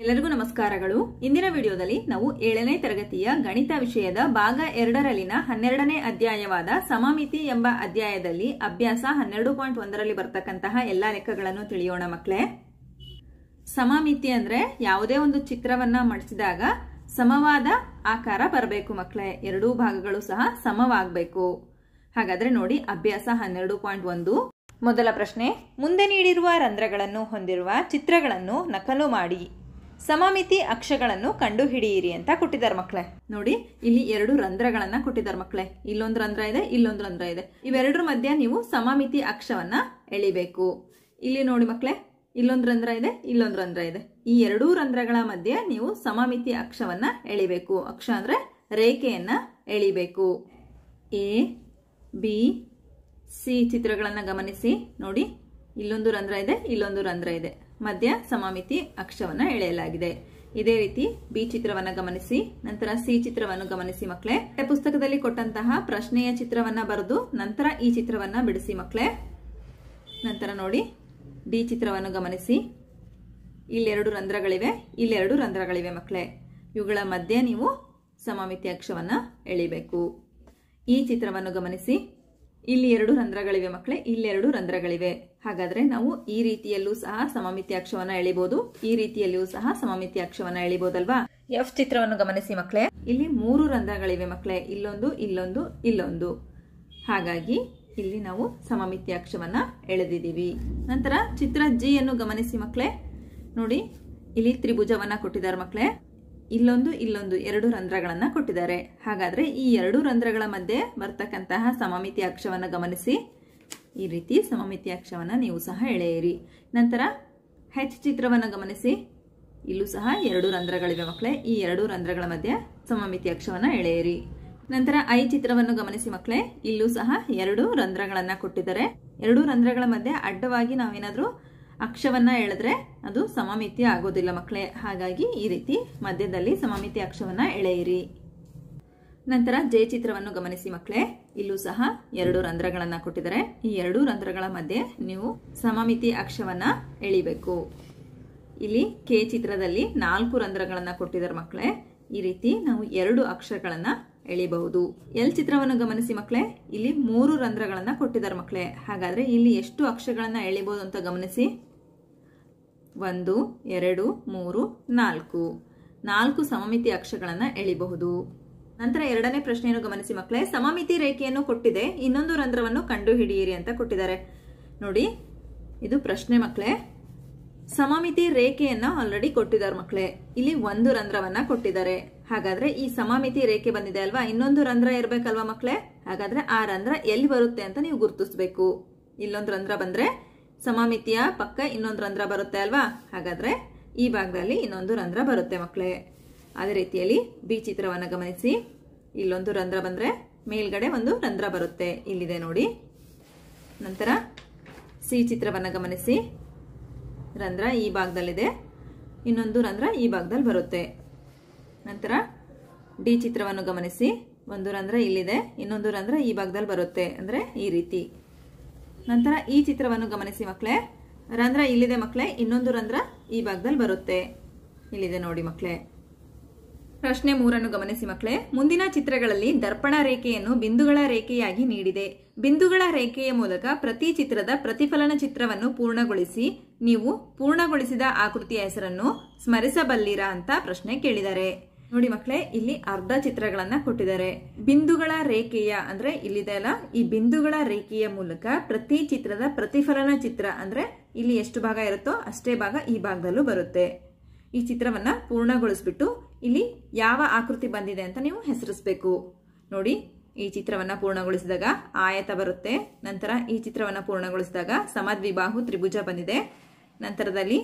ಎಲ್ಲರಿಗೂ ನಮಸ್ಕಾರಗಳು. ಇಂದಿನ ವಿಡಿಯೋದಲ್ಲಿ ನಾವು 7ನೇ ತರಗತಿಯ ಗಣಿತ ವಿಷಯದ ಭಾಗ 2ರಲ್ಲಿನ 12ನೇ ಅಧ್ಯಾಯವಾದ ಸಮಮಿತಿ ಎಂಬ ಅಧ್ಯಾಯದಲ್ಲಿ ಅಭ್ಯಾಸ 12.1ರಲ್ಲಿ ಬರ್ತಕ್ಕಂತಹ ಎಲ್ಲಾ ಲೆಕ್ಕಗಳನ್ನು ತಿಳಿಯೋಣ ಮಕ್ಕಳೇ. ಸಮಮಿತಿ ಅಂದ್ರೆ ಯಾವುದೇ ಒಂದು ಚಿತ್ರವನ್ನ ಮಡಿಸಿದಾಗ ಸಮವಾದ ಆಕಾರ ಬರಬೇಕು ಮಕ್ಕಳೇ. ಎರಡೂ ಭಾಗಗಳು ಸಹ ಸಮವಾಗಬೇಕು. ಹಾಗಾದ್ರೆ ನೋಡಿ ಅಭ್ಯಾಸ 12.1. ಮೊದಲ ಪ್ರಶ್ನೆ, ಮುಂದೆ ನೀಡಿರುವ ರಂಧ್ರಗಳನ್ನು ಹೊಂದಿರುವ ಚಿತ್ರಗಳನ್ನು ನಕಲು ಮಾಡಿ ಸಮಮಿತಿ ಅಕ್ಷಗಳನ್ನು ಕಂಡುಹಿಡಿಯಿರಿ ಅಂತ ಕೊಟ್ಟಿದ್ದಾರೆ ಮಕ್ಕಳೇ. ನೋಡಿ ಇಲ್ಲಿ ಎರಡು ರಂಧ್ರಗಳನ್ನ ಕೊಟ್ಟಿದ್ದಾರೆ ಮಕ್ಕಳೇ. ಇಲ್ಲೊಂದು ರಂಧ್ರ ಇದೆ, ಇಲ್ಲೊಂದು ರಂಧ್ರ ಇದೆ. ಇವೆರಡರ ಮಧ್ಯೆ ನೀವು ಸಮಮಿತಿ ಅಕ್ಷವನ್ನ ಎಳಿಬೇಕು. ಇಲ್ಲಿ ನೋಡಿ ಮಕ್ಕಳೇ, ಇಲ್ಲೊಂದು ರಂಧ್ರ ಇದೆ, ಇಲ್ಲೊಂದು ರಂಧ್ರ ಇದೆ. ಈ ಎರಡೂ ರಂಧ್ರಗಳ ಮಧ್ಯೆ ನೀವು ಸಮಮಿತಿ ಅಕ್ಷವನ್ನ ಎಳಿಬೇಕು. ಅಕ್ಷ ಅಂದ್ರೆ ರೇಖೆಯನ್ನ ಎಳಿಬೇಕು. ಎ ಬಿ ಸಿ ಚಿತ್ರಗಳನ್ನ ಗಮನಿಸಿ. ನೋಡಿ ಇಲ್ಲೊಂದು ರಂಧ್ರ ಇದೆ, ಇಲ್ಲೊಂದು ರಂಧ್ರ ಇದೆ. ಮಧ್ಯ ಸಮಮಿತಿ ಅಕ್ಷವನ್ನ ಎಳೆಯಲಾಗಿದೆ. ಇದೇ ರೀತಿ ಬಿ ಚಿತ್ರವನ್ನ ಗಮನಿಸಿ, ನಂತರ ಸಿ ಚಿತ್ರವನ್ನು ಗಮನಿಸಿ ಮಕ್ಕಳೇ. ಪುಸ್ತಕದಲ್ಲಿ ಕೊಟ್ಟಂತಹ ಪ್ರಶ್ನೆಯ ಚಿತ್ರವನ್ನ ಬರೆದು ನಂತರ ಈ ಚಿತ್ರವನ್ನ ಬಿಡಿಸಿ ಮಕ್ಕಳೇ. ನಂತರ ನೋಡಿ ಡಿ ಚಿತ್ರವನ್ನು ಗಮನಿಸಿ. ಇಲ್ಲೆರಡು ರಂಧ್ರಗಳಿವೆ, ಇಲ್ಲೆರಡು ರಂಧ್ರಗಳಿವೆ ಮಕ್ಕಳೇ. ಇವುಗಳ ಮಧ್ಯೆ ನೀವು ಸಮಮಿತಿ ಅಕ್ಷವನ್ನ ಎಳಿಬೇಕು. ಈ ಚಿತ್ರವನ್ನು ಗಮನಿಸಿ. ಇಲ್ಲಿ ಎರಡು ರಂಧ್ರಗಳಿವೆ ಮಕ್ಕಳೇ, ಇಲ್ಲೆರಡು ರಂಧ್ರಗಳಿವೆ. ಹಾಗಾದ್ರೆ ನಾವು ಈ ರೀತಿಯಲ್ಲೂ ಸಹ ಸಮಮಿತಿ ಅಕ್ಷವನ್ನ ಎಳಿಬಹುದು, ಈ ರೀತಿಯಲ್ಲಿಯೂ ಸಹ ಸಮಮಿತಿ ಅಕ್ಷವನ್ನ ಎಳಿಬಹುದಲ್ವಾ. ಎಫ್ ಚಿತ್ರವನ್ನು ಗಮನಿಸಿ ಮಕ್ಕಳೇ. ಇಲ್ಲಿ ಮೂರು ರಂಧ್ರಗಳಿವೆ ಮಕ್ಕಳೇ, ಇಲ್ಲೊಂದು, ಇಲ್ಲೊಂದು, ಇಲ್ಲೊಂದು. ಹಾಗಾಗಿ ಇಲ್ಲಿ ನಾವು ಸಮಮಿತಿ ಅಕ್ಷವನ್ನ ಎಳೆದಿದ್ದೀವಿ. ನಂತರ ಚಿತ್ರ ಜಿ ಅನ್ನು ಗಮನಿಸಿ ಮಕ್ಕಳೇ. ನೋಡಿ ಇಲ್ಲಿ ತ್ರಿಭುಜವನ್ನ ಕೊಟ್ಟಿದ್ದಾರೆ ಮಕ್ಕಳೇ. ಇಲ್ಲೊಂದು, ಇಲ್ಲೊಂದು ಎರಡು ರಂಧ್ರಗಳನ್ನ ಕೊಟ್ಟಿದ್ದಾರೆ. ಹಾಗಾದ್ರೆ ಈ ಎರಡು ರಂಧ್ರಗಳ ಮಧ್ಯೆ ಬರ್ತಕ್ಕಂತಹ ಸಮಮಿತಿ ಅಕ್ಷವನ್ನ ಗಮನಿಸಿ. ಈ ರೀತಿ ಸಮಮಿತಿ ಅಕ್ಷವನ್ನ ನೀವು ಸಹ ಎಳೆಯಿರಿ. ನಂತರ ಹೆಚ್ ಚಿತ್ರವನ್ನ ಗಮನಿಸಿ. ಇಲ್ಲೂ ಸಹ ಎರಡು ರಂಧ್ರಗಳಿವೆ ಮಕ್ಕಳೇ. ಈ ಎರಡು ರಂಧ್ರಗಳ ಮಧ್ಯೆ ಸಮಮಿತಿ ಅಕ್ಷವನ್ನ ಎಳೆಯಿರಿ. ನಂತರ ಐ ಚಿತ್ರವನ್ನು ಗಮನಿಸಿ ಮಕ್ಕಳೇ. ಇಲ್ಲೂ ಸಹ ಎರಡು ರಂಧ್ರಗಳನ್ನ ಕೊಟ್ಟಿದ್ದಾರೆ. ಎರಡು ರಂಧ್ರಗಳ ಮಧ್ಯೆ ಅಡ್ಡವಾಗಿ ನಾವೇನಾದ್ರೂ ಅಕ್ಷವನ್ನ ಎಳೆದ್ರೆ ಅದು ಸಮಮಿತಿ ಆಗೋದಿಲ್ಲ ಮಕ್ಕಳೇ. ಹಾಗಾಗಿ ಈ ರೀತಿ ಮಧ್ಯದಲ್ಲಿ ಸಮಮಿತಿ ಅಕ್ಷವನ್ನ ಎಳೆಯಿರಿ. ನಂತರ ಜೆ ಚಿತ್ರವನ್ನು ಗಮನಿಸಿ ಮಕ್ಕಳೇ. ಇಲ್ಲೂ ಸಹ ಎರಡು ರಂಧ್ರಗಳನ್ನ ಕೊಟ್ಟಿದ್ದಾರೆ. ಈ ಎರಡು ರಂಧ್ರಗಳ ಮಧ್ಯೆ ನೀವು ಸಮಮಿತಿ ಅಕ್ಷವನ್ನ ಎಳಿಬೇಕು. ಇಲ್ಲಿ ಕೆ ಚಿತ್ರದಲ್ಲಿ 4 ರಂಧ್ರಗಳನ್ನ ಕೊಟ್ಟಿದ್ದಾರೆ ಮಕ್ಕಳೇ. ಈ ರೀತಿ ನಾವು ಎರಡು ಅಕ್ಷರಗಳನ್ನ ಎಳಿಬಹುದು. ಎಲ್ ಚಿತ್ರವನ್ನು ಗಮನಿಸಿ ಮಕ್ಕಳೇ. ಇಲ್ಲಿ 3 ರಂಧ್ರಗಳನ್ನ ಕೊಟ್ಟಿದ್ದಾರೆ ಮಕ್ಕಳೇ. ಹಾಗಾದ್ರೆ ಇಲ್ಲಿ ಎಷ್ಟು ಅಕ್ಷರಗಳನ್ನ ಎಳಿಬಹುದು ಅಂತ ಗಮನಿಸಿ. 1 2 3 4 4 ಸಮಮಿತಿ ಅಕ್ಷಗಳನ್ನ ಎಳಿಬಹುದು. ನಂತರ ಎರಡನೇ ಪ್ರಶ್ನೆಯನ್ನು ಗಮನಿಸಿ ಮಕ್ಕಳೇ. ಸಮಮಿತಿ ರೇಖೆಯನ್ನು ಕೊಟ್ಟಿದೆ, ಇನ್ನೊಂದು ರಂಧ್ರವನ್ನು ಕಂಡುಹಿಡಿಯಿರಿ ಅಂತ ಕೊಟ್ಟಿದ್ದಾರೆ. ನೋಡಿ ಇದು ಪ್ರಶ್ನೆ ಮಕ್ಕಳೇ. ಸಮಮಿತಿ ರೇಖೆಯನ್ನ ಆಲ್ರೆಡಿ ಕೊಟ್ಟಿದ್ದಾರೆ ಮಕ್ಕಳೇ. ಇಲ್ಲಿ ಒಂದು ರಂಧ್ರವನ್ನ ಕೊಟ್ಟಿದ್ದಾರೆ. ಹಾಗಾದ್ರೆ ಈ ಸಮಮಿತಿ ರೇಖೆ ಬಂದಿದೆ ಅಲ್ವಾ, ಇನ್ನೊಂದು ರಂಧ್ರ ಇರ್ಬೇಕಲ್ವಾ ಮಕ್ಕಳೇ. ಹಾಗಾದ್ರೆ ಆ ರಂಧ್ರ ಎಲ್ಲಿ ಬರುತ್ತೆ ಅಂತ ನೀವು ಗುರುತಿಸಬೇಕು. ಇಲ್ಲೊಂದು ರಂಧ್ರ ಬಂದ್ರೆ ಸಮಮಿತಿಯ ಪಕ್ಕ ಇನ್ನೊಂದು ರಂಧ್ರ ಬರುತ್ತೆ ಅಲ್ವಾ. ಹಾಗಾದ್ರೆ ಈ ಭಾಗದಲ್ಲಿ ಇನ್ನೊಂದು ರಂಧ್ರ ಬರುತ್ತೆ ಮಕ್ಕಳೇ. ಅದೇ ರೀತಿಯಲ್ಲಿ ಬಿ ಚಿತ್ರವನ್ನ ಗಮನಿಸಿ. ಇಲ್ಲೊಂದು ರಂಧ್ರ ಬಂದ್ರೆ ಮೇಲ್ಗಡೆ ಒಂದು ರಂಧ್ರ ಬರುತ್ತೆ, ಇಲ್ಲಿದೆ ನೋಡಿ. ನಂತರ ಸಿ ಚಿತ್ರವನ್ನ ಗಮನಿಸಿ. ರಂಧ್ರ ಈ ಭಾಗದಲ್ಲಿದೆ, ಇನ್ನೊಂದು ರಂಧ್ರ ಈ ಭಾಗದಲ್ಲಿ ಬರುತ್ತೆ. ನಂತರ ಡಿ ಚಿತ್ರವನ್ನು ಗಮನಿಸಿ. ಒಂದು ರಂಧ್ರ ಇಲ್ಲಿದೆ, ಇನ್ನೊಂದು ರಂಧ್ರ ಈ ಭಾಗದಲ್ಲಿ ಬರುತ್ತೆ, ಅಂದ್ರೆ ಈ ರೀತಿ. ನಂತರ ಈ ಚಿತ್ರವನ್ನು ಗಮನಿಸಿ ಮಕ್ಕಳೇ. ರಂಧ್ರ ಇಲ್ಲಿದೆ ಮಕ್ಕಳೇ, ಇನ್ನೊಂದು ರಂಧ್ರ ಈ ಭಾಗದಲ್ಲಿ ಬರುತ್ತೆ, ಇಲ್ಲಿದೆ ನೋಡಿ ಮಕ್ಕಳೇ. ಪ್ರಶ್ನೆ 3 ಗಮನಿಸಿ ಮಕ್ಕಳೇ. ಮುಂದಿನ ಚಿತ್ರಗಳಲ್ಲಿ ದರ್ಪಣ ರೇಖೆಯನ್ನು ಬಿಂದುಗಳ ರೇಖೆಯಾಗಿ ನೀಡಿದೆ. ಬಿಂದುಗಳ ರೇಖೆಯ ಮೂಲಕ ಪ್ರತಿ ಚಿತ್ರದ ಪ್ರತಿಫಲನ ಚಿತ್ರವನ್ನು ಪೂರ್ಣಗೊಳಿಸಿ. ನೀವು ಪೂರ್ಣಗೊಳಿಸಿದ ಆಕೃತಿಯ ಹೆಸರನ್ನು ಸ್ಮರಿಸಬಲ್ಲಿರಾ ಅಂತ ಪ್ರಶ್ನೆ ಕೇಳಿದ್ದಾರೆ. ನೋಡಿ ಮಕ್ಕಳೇ, ಇಲ್ಲಿ ಅರ್ಧ ಚಿತ್ರಗಳನ್ನ ಕೊಟ್ಟಿದ್ದಾರೆ. ಬಿಂದುಗಳ ರೇಖೆಯ ಅಂದ್ರೆ ಇಲ್ಲಿದೆ ಅಲ್ಲ, ಈ ಬಿಂದುಗಳ ರೇಖೆಯ ಮೂಲಕ ಪ್ರತಿ ಚಿತ್ರದ ಪ್ರತಿಫಲನ ಚಿತ್ರ ಅಂದ್ರೆ ಇಲ್ಲಿ ಎಷ್ಟು ಭಾಗ ಇರುತ್ತೋ ಅಷ್ಟೇ ಭಾಗ ಈ ಭಾಗದಲ್ಲೂ ಬರುತ್ತೆ. ಈ ಚಿತ್ರವನ್ನ ಪೂರ್ಣಗೊಳಿಸ್ಬಿಟ್ಟು ಇಲ್ಲಿ ಯಾವ ಆಕೃತಿ ಬಂದಿದೆ ಅಂತ ನೀವು ಹೆಸರಿಸಬೇಕು. ನೋಡಿ ಈ ಚಿತ್ರವನ್ನ ಪೂರ್ಣಗೊಳಿಸಿದಾಗ ಆಯತ ಬರುತ್ತೆ. ನಂತರ ಈ ಚಿತ್ರವನ್ನ ಪೂರ್ಣಗೊಳಿಸಿದಾಗ ಸಮದ್ವಿಬಾಹು ತ್ರಿಭುಜ ಬಂದಿದೆ. ನಂತರದಲ್ಲಿ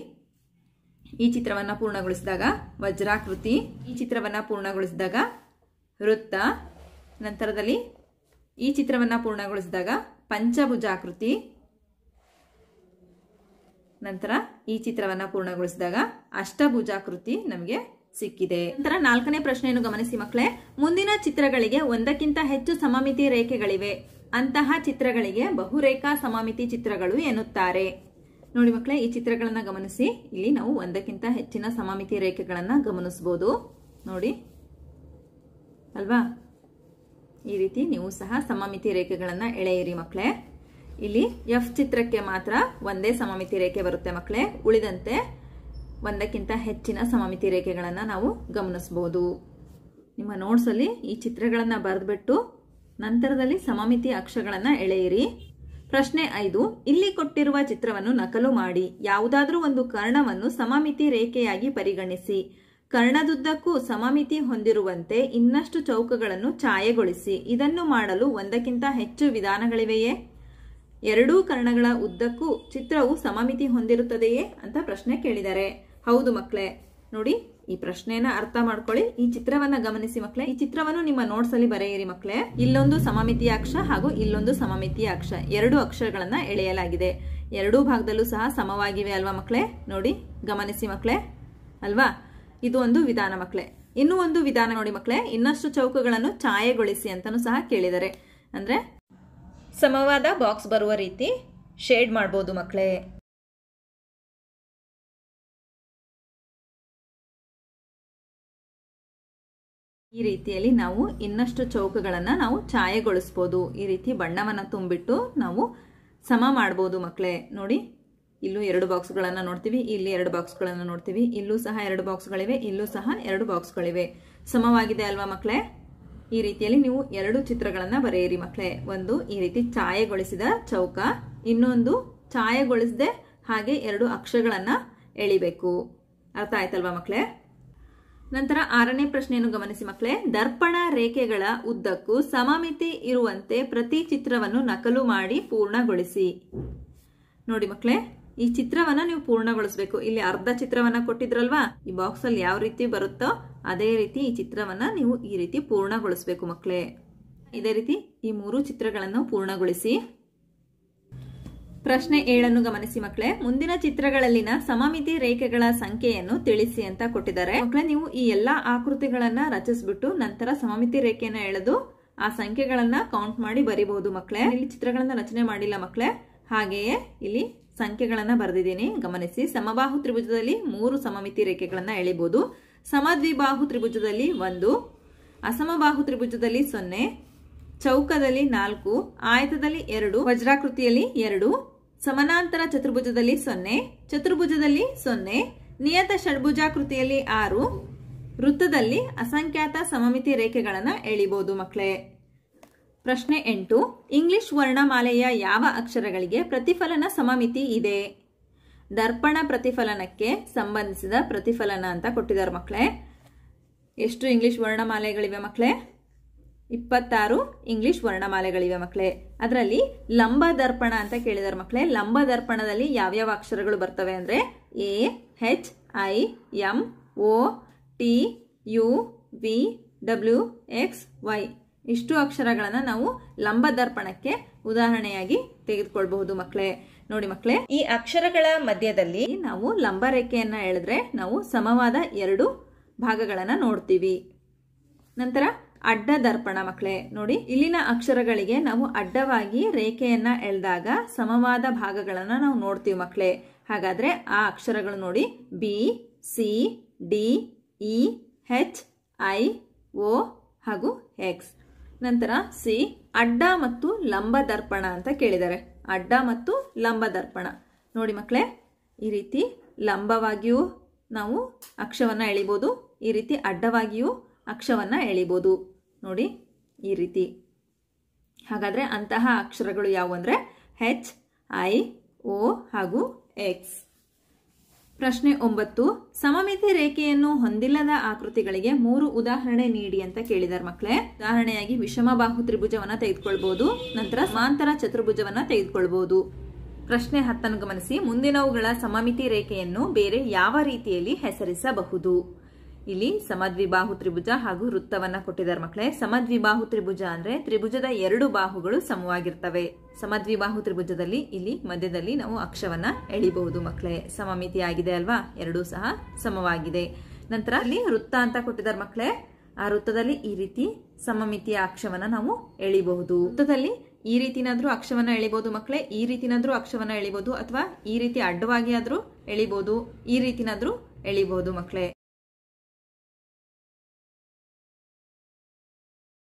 ಈ ಚಿತ್ರವನ್ನ ಪೂರ್ಣಗೊಳಿಸಿದಾಗ ವಜ್ರಾಕೃತಿ, ಈ ಚಿತ್ರವನ್ನ ಪೂರ್ಣಗೊಳಿಸಿದಾಗ ವೃತ್ತ, ನಂತರದಲ್ಲಿ ಈ ಚಿತ್ರವನ್ನ ಪೂರ್ಣಗೊಳಿಸಿದಾಗ ಪಂಚಭುಜಾಕೃತಿ, ನಂತರ ಈ ಚಿತ್ರವನ್ನ ಪೂರ್ಣಗೊಳಿಸಿದಾಗ ಅಷ್ಟಭುಜಾಕೃತಿ ನಮಗೆ ಸಿಕ್ಕಿದೆ. ನಂತರ 4ನೇ ಪ್ರಶ್ನೆಯನ್ನು ಗಮನಿಸಿ ಮಕ್ಕಳೇ. ಮುಂದಿನ ಚಿತ್ರಗಳಿಗೆ ಒಂದಕ್ಕಿಂತ ಹೆಚ್ಚು ಸಮಮಿತಿ ರೇಖೆಗಳಿವೆ. ಅಂತಹ ಚಿತ್ರಗಳಿಗೆ ಬಹುರೇಖಾ ಸಮಮಿತಿ ಚಿತ್ರಗಳು ಎನ್ನುತ್ತಾರೆ. ನೋಡಿ ಮಕ್ಕಳೇ, ಈ ಚಿತ್ರಗಳನ್ನ ಗಮನಿಸಿ. ಇಲ್ಲಿ ನಾವು ಒಂದಕ್ಕಿಂತ ಹೆಚ್ಚಿನ ಸಮಮಿತಿ ರೇಖೆಗಳನ್ನ ಗಮನಿಸಬಹುದು. ನೋಡಿ ಅಲ್ವಾ? ಈ ರೀತಿ ನೀವು ಸಹ ಸಮಮಿತಿ ರೇಖೆಗಳನ್ನ ಎಳೆಯಿರಿ ಮಕ್ಕಳೇ. ಇಲ್ಲಿ ಎಫ್ ಚಿತ್ರಕ್ಕೆ ಮಾತ್ರ ಒಂದೇ ಸಮಮಿತಿ ರೇಖೆ ಬರುತ್ತೆ ಮಕ್ಕಳೇ. ಉಳಿದಂತೆ ಒಂದಕ್ಕಿಂತ ಹೆಚ್ಚಿನ ಸಮಮಿತಿ ರೇಖೆಗಳನ್ನ ನಾವು ಗಮನಿಸಬಹುದು. ನಿಮ್ಮ ನೋಟ್ಸ್ ಅಲ್ಲಿ ಈ ಚಿತ್ರಗಳನ್ನ ಬರೆದ್ಬಿಟ್ಟು ನಂತರದಲ್ಲಿ ಸಮಮಿತಿ ಅಕ್ಷಗಳನ್ನ ಎಳೆಯಿರಿ. ಪ್ರಶ್ನೆ 5. ಇಲ್ಲಿ ಕೊಟ್ಟಿರುವ ಚಿತ್ರವನ್ನು ನಕಲು ಮಾಡಿ. ಯಾವುದಾದ್ರೂ ಒಂದು ಕರ್ಣವನ್ನು ಸಮಮಿತಿ ರೇಖೆಯಾಗಿ ಪರಿಗಣಿಸಿ. ಕರ್ಣದುದ್ದಕ್ಕೂ ಸಮಮಿತಿ ಹೊಂದಿರುವಂತೆ ಇನ್ನಷ್ಟು ಚೌಕಗಳನ್ನು ಛಾಯೆಗೊಳಿಸಿ. ಇದನ್ನು ಮಾಡಲು ಒಂದಕ್ಕಿಂತ ಹೆಚ್ಚು ವಿಧಾನಗಳಿವೆಯೇ? ಎರಡೂ ಕರ್ಣಗಳ ಉದ್ದಕ್ಕೂ ಚಿತ್ರವು ಸಮಮಿತಿ ಹೊಂದಿರುತ್ತದೆಯೇ ಅಂತ ಪ್ರಶ್ನೆ ಕೇಳಿದ್ದಾರೆ. ಹೌದು ಮಕ್ಕಳೇ. ನೋಡಿ, ಈ ಪ್ರಶ್ನೆಯನ್ನ ಅರ್ಥ ಮಾಡ್ಕೊಳ್ಳಿ. ಈ ಚಿತ್ರವನ್ನ ಗಮನಿಸಿ ಮಕ್ಕಳೇ. ಈ ಚಿತ್ರವನ್ನು ನಿಮ್ಮ ನೋಟ್ಸ್ ಅಲ್ಲಿ ಬರೆಯಿರಿ ಮಕ್ಕಳೇ. ಇಲ್ಲೊಂದು ಸಮಮಿತಿಯ ಅಕ್ಷ ಹಾಗೂ ಇಲ್ಲೊಂದು ಸಮಮಿತಿಯ ಅಕ್ಷ, ಎರಡು ಅಕ್ಷರಗಳನ್ನ ಎಳೆಯಲಾಗಿದೆ. ಎರಡೂ ಭಾಗದಲ್ಲೂ ಸಹ ಸಮವಾಗಿವೆ ಅಲ್ವಾ ಮಕ್ಕಳೇ? ನೋಡಿ, ಗಮನಿಸಿ ಮಕ್ಕಳೇ. ಅಲ್ವಾ? ಇದು ಒಂದು ವಿಧಾನ ಮಕ್ಕಳೇ. ಇನ್ನೂ ಒಂದು ವಿಧಾನ ನೋಡಿ ಮಕ್ಕಳೇ, ಇನ್ನಷ್ಟು ಚೌಕಗಳನ್ನು ಛಾಯೆಗೊಳಿಸಿ ಅಂತಾನೂ ಸಹ ಕೇಳಿದ್ದಾರೆ. ಅಂದ್ರೆ ಸಮವಾದ ಬಾಕ್ಸ್ ಬರುವ ರೀತಿ ಶೇಡ್ ಮಾಡಬಹುದು ಮಕ್ಕಳೇ. ಈ ರೀತಿಯಲ್ಲಿ ನಾವು ಇನ್ನಷ್ಟು ಚೌಕಗಳನ್ನ ನಾವು ಛಾಯೆಗೊಳಿಸಬಹುದು. ಈ ರೀತಿ ಬಣ್ಣವನ್ನ ತುಂಬಿಟ್ಟು ನಾವು ಸಮ ಮಾಡಬಹುದು ಮಕ್ಕಳೇ. ನೋಡಿ, ಇಲ್ಲೂ 2 ಬಾಕ್ಸ್ಗಳನ್ನ ನೋಡ್ತೀವಿ, ಇಲ್ಲಿ 2 ಬಾಕ್ಸ್ಗಳನ್ನ ನೋಡ್ತೀವಿ, ಇಲ್ಲೂ ಸಹ 2 ಬಾಕ್ಸ್ಗಳಿವೆ, ಇಲ್ಲೂ ಸಹ 2 ಬಾಕ್ಸ್ಗಳಿವೆ. ಸಮವಾಗಿದೆ ಅಲ್ವಾ ಮಕ್ಕಳೇ? ಈ ರೀತಿಯಲ್ಲಿ ನೀವು 2 ಚಿತ್ರಗಳನ್ನ ಬರೆಯಿರಿ ಮಕ್ಕಳೇ. ಒಂದು ಈ ರೀತಿ ಛಾಯೆಗೊಳಿಸಿದ ಚೌಕ, ಇನ್ನೊಂದು ಛಾಯೆಗೊಳಿಸದೆ ಹಾಗೆ 2 ಅಕ್ಷರಗಳನ್ನ ಎಳಿಬೇಕು. ಅರ್ಥ ಆಯ್ತಲ್ವಾ ಮಕ್ಕಳೇ? ನಂತರ 6ನೇ ಪ್ರಶ್ನೆಯನ್ನು ಗಮನಿಸಿ ಮಕ್ಕಳೇ. ದರ್ಪಣ ರೇಖೆಗಳ ಉದ್ದಕ್ಕೂ ಸಮಮಿತಿ ಇರುವಂತೆ ಪ್ರತಿ ಚಿತ್ರವನ್ನು ನಕಲು ಮಾಡಿ ಪೂರ್ಣಗೊಳಿಸಿ. ನೋಡಿ ಮಕ್ಕಳೇ, ಈ ಚಿತ್ರವನ್ನ ನೀವು ಪೂರ್ಣಗೊಳಿಸಬೇಕು. ಇಲ್ಲಿ ಅರ್ಧ ಚಿತ್ರವನ್ನ ಕೊಟ್ಟಿದ್ರಲ್ವಾ, ಈ ಬಾಕ್ಸ್ ಅಲ್ಲಿ ಯಾವ ರೀತಿ ಬರುತ್ತೋ ಅದೇ ರೀತಿ ಈ ಚಿತ್ರವನ್ನ ನೀವು ಈ ರೀತಿ ಪೂರ್ಣಗೊಳಿಸಬೇಕು ಮಕ್ಕಳೇ. ಇದೇ ರೀತಿ ಈ 3 ಚಿತ್ರಗಳನ್ನು ಪೂರ್ಣಗೊಳಿಸಿ. ಪ್ರಶ್ನೆ 7 ಗಮನಿಸಿ ಮಕ್ಕಳೇ. ಮುಂದಿನ ಚಿತ್ರಗಳಲ್ಲಿನ ಸಮಮಿತಿ ರೇಖೆಗಳ ಸಂಖ್ಯೆಯನ್ನು ತಿಳಿಸಿ ಅಂತ ಕೊಟ್ಟಿದ್ದಾರೆ ಮಕ್ಕಳೇ. ನೀವು ಈ ಎಲ್ಲಾ ಆಕೃತಿಗಳನ್ನ ರಚಿಸ್ಬಿಟ್ಟು ನಂತರ ಸಮಮಿತಿ ರೇಖೆಯನ್ನ ಎಳೆದು ಆ ಸಂಖ್ಯೆಗಳನ್ನ ಕೌಂಟ್ ಮಾಡಿ ಬರೀಬಹುದು ಮಕ್ಕಳೇ. ಇಲ್ಲಿ ಚಿತ್ರಗಳನ್ನ ರಚನೆ ಮಾಡಿಲ್ಲ ಮಕ್ಕಳೇ, ಹಾಗೆಯೇ ಇಲ್ಲಿ ಸಂಖ್ಯೆಗಳನ್ನ ಬರೆದಿದ್ದೀನಿ. ಗಮನಿಸಿ. ಸಮಬಾಹು ತ್ರಿಭುಜದಲ್ಲಿ 3 ಸಮಮಿತಿ ರೇಖೆಗಳನ್ನ ಎಳಿಬಹುದು. ಸಮದ್ವಿಬಾಹು ತ್ರಿಭುಜದಲ್ಲಿ 1, ಅಸಮಬಾಹು ತ್ರಿಭುಜದಲ್ಲಿ 0, ಚೌಕದಲ್ಲಿ 4, ಆಯತದಲ್ಲಿ 2, ವಜ್ರಾಕೃತಿಯಲ್ಲಿ 2, ಸಮಾನಾಂತರ ಚತುರ್ಭುಜದಲ್ಲಿ 0, ಚತುರ್ಭುಜದಲ್ಲಿ 0, ನಿಯತ ಷಡ್ಭುಜಾಕೃತಿಯಲ್ಲಿ 6, ವೃತ್ತದಲ್ಲಿ ಅಸಂಖ್ಯಾತ ಸಮಮಿತಿ ರೇಖೆಗಳನ್ನ ಎಳಿಬಹುದು ಮಕ್ಕಳೇ. ಪ್ರಶ್ನೆ 8. ಇಂಗ್ಲಿಷ್ ವರ್ಣಮಾಲೆಯ ಯಾವ ಅಕ್ಷರಗಳಿಗೆ ಪ್ರತಿಫಲನ ಸಮಮಿತಿ ಇದೆ? ದರ್ಪಣ ಪ್ರತಿಫಲನಕ್ಕೆ ಸಂಬಂಧಿಸಿದ ಪ್ರತಿಫಲನ ಅಂತ ಕೊಟ್ಟಿದ್ದಾರೆ ಮಕ್ಕಳೇ. ಎಷ್ಟು ಇಂಗ್ಲಿಷ್ ವರ್ಣಮಾಲೆಗಳಿವೆ ಮಕ್ಕಳೇ? 26 ಇಂಗ್ಲಿಷ್ ವರ್ಣಮಾಲೆಗಳಿವೆ ಮಕ್ಕಳೇ. ಅದರಲ್ಲಿ ಲಂಬ ದರ್ಪಣ ಅಂತ ಕೇಳಿದಾರೆ ಮಕ್ಕಳೇ. ಲಂಬ ದರ್ಪಣದಲ್ಲಿ ಯಾವ್ಯಾವ ಅಕ್ಷರಗಳು ಬರ್ತವೆ ಅಂದ್ರೆ A, H, I, M, O, T, U, V, W, X, Y ಇಷ್ಟು ಅಕ್ಷರಗಳನ್ನ ನಾವು ಲಂಬ ದರ್ಪಣಕ್ಕೆ ಉದಾಹರಣೆಯಾಗಿ ತೆಗೆದುಕೊಳ್ಬಹುದು ಮಕ್ಕಳೇ. ನೋಡಿ ಮಕ್ಕಳೇ, ಈ ಅಕ್ಷರಗಳ ಮಧ್ಯದಲ್ಲಿ ನಾವು ಲಂಬ ರೇಖೆಯನ್ನ ಎಳೆದ್ರೆ ನಾವು ಸಮವಾದ 2 ಭಾಗಗಳನ್ನ ನೋಡ್ತೀವಿ. ನಂತರ ಅಡ್ಡ ದರ್ಪಣ ಮಕ್ಕಳೇ. ನೋಡಿ, ಇಲ್ಲಿನ ಅಕ್ಷರಗಳಿಗೆ ನಾವು ಅಡ್ಡವಾಗಿ ರೇಖೆಯನ್ನ ಎಳೆದಾಗ ಸಮವಾದ ಭಾಗಗಳನ್ನ ನಾವು ನೋಡ್ತೀವಿ ಮಕ್ಕಳೇ. ಹಾಗಾದ್ರೆ ಆ ಅಕ್ಷರಗಳು ನೋಡಿ B, C, D, E, H, I, O ಹಾಗೂ ಎಕ್ಸ್. ನಂತರ ಸಿ ಅಡ್ಡ ಮತ್ತು ಲಂಬ ದರ್ಪಣ ಅಂತ ಕೇಳಿದ್ದಾರೆ. ಅಡ್ಡ ಮತ್ತು ಲಂಬ ದರ್ಪಣ ನೋಡಿ ಮಕ್ಕಳೇ, ಈ ರೀತಿ ಲಂಬವಾಗಿಯೂ ನಾವು ಅಕ್ಷವನ್ನ ಎಳಿಬಹುದು, ಈ ರೀತಿ ಅಡ್ಡವಾಗಿಯೂ ಅಕ್ಷವನ್ನ ಎಳಿಬಹುದು. ನೋಡಿ ಈ ರೀತಿ. ಹಾಗಾದ್ರೆ ಅಂತಹ ಅಕ್ಷರಗಳು ಯಾವುವು ಅಂದ್ರೆ ಹೆಚ್, ಐ, ಓ ಹಾಗೂ ಎಕ್ಸ್. ಪ್ರಶ್ನೆ 9. ಸಮಮಿತಿ ರೇಖೆಯನ್ನು ಹೊಂದಿಲ್ಲದ ಆಕೃತಿಗಳಿಗೆ 3 ಉದಾಹರಣೆ ನೀಡಿ ಅಂತ ಕೇಳಿದಾರೆ ಮಕ್ಕಳೇ. ಉದಾಹರಣೆಯಾಗಿ ವಿಷಮಬಾಹು ತ್ರಿಭುಜವನ್ನ ತೆಗೆದುಕೊಳ್ಬಹುದು, ನಂತರ ಸಮಾಂತರ ಚತುರ್ಭುಜವನ್ನ ತೆಗೆದುಕೊಳ್ಬಹುದು. ಪ್ರಶ್ನೆ 10 ಗಮನಿಸಿ. ಮುಂದಿನವುಗಳ ಸಮಮಿತಿ ರೇಖೆಯನ್ನು ಬೇರೆ ಯಾವ ರೀತಿಯಲ್ಲಿ ಹೆಸರಿಸಬಹುದು? ಇಲ್ಲಿ ಸಮದ್ವಿಬಾಹು ತ್ರಿಭುಜ ಹಾಗೂ ವೃತ್ತವನ್ನ ಕೊಟ್ಟಿದ್ದಾರೆ ಮಕ್ಕಳೇ. ಸಮದ್ವಿಬಾಹು ತ್ರಿಭುಜ ಅಂದ್ರೆ ತ್ರಿಭುಜದ 2 ಬಾಹುಗಳು ಸಮವಾಗಿರ್ತವೆ. ಸಮದ್ವಿಬಾಹು ತ್ರಿಭುಜದಲ್ಲಿ ಇಲ್ಲಿ ಮಧ್ಯದಲ್ಲಿ ನಾವು ಅಕ್ಷವನ್ನ ಎಳಿಬಹುದು ಮಕ್ಕಳೇ. ಸಮಮಿತಿ ಆಗಿದೆ ಅಲ್ವಾ, ಎರಡೂ ಸಹ ಸಮವಾಗಿದೆ. ನಂತರ ಇಲ್ಲಿ ವೃತ್ತ ಅಂತ ಕೊಟ್ಟಿದ್ದಾರೆ ಮಕ್ಕಳೇ. ಆ ವೃತ್ತದಲ್ಲಿ ಈ ರೀತಿ ಸಮಮಿತಿಯ ಅಕ್ಷವನ್ನ ನಾವು ಎಳಿಬಹುದು. ವೃತ್ತದಲ್ಲಿ ಈ ರೀತಿನಾದ್ರೂ ಅಕ್ಷವನ್ನ ಎಳಿಬಹುದು ಮಕ್ಕಳೇ, ಈ ರೀತಿನಾದ್ರೂ ಅಕ್ಷವನ್ನ ಎಳಿಬಹುದು, ಅಥವಾ ಈ ರೀತಿ ಅಡ್ಡವಾಗಿ ಆದ್ರೂ ಎಳಿಬಹುದು, ಈ ರೀತಿನಾದ್ರೂ ಎಳಿಬಹುದು ಮಕ್ಕಳೇ.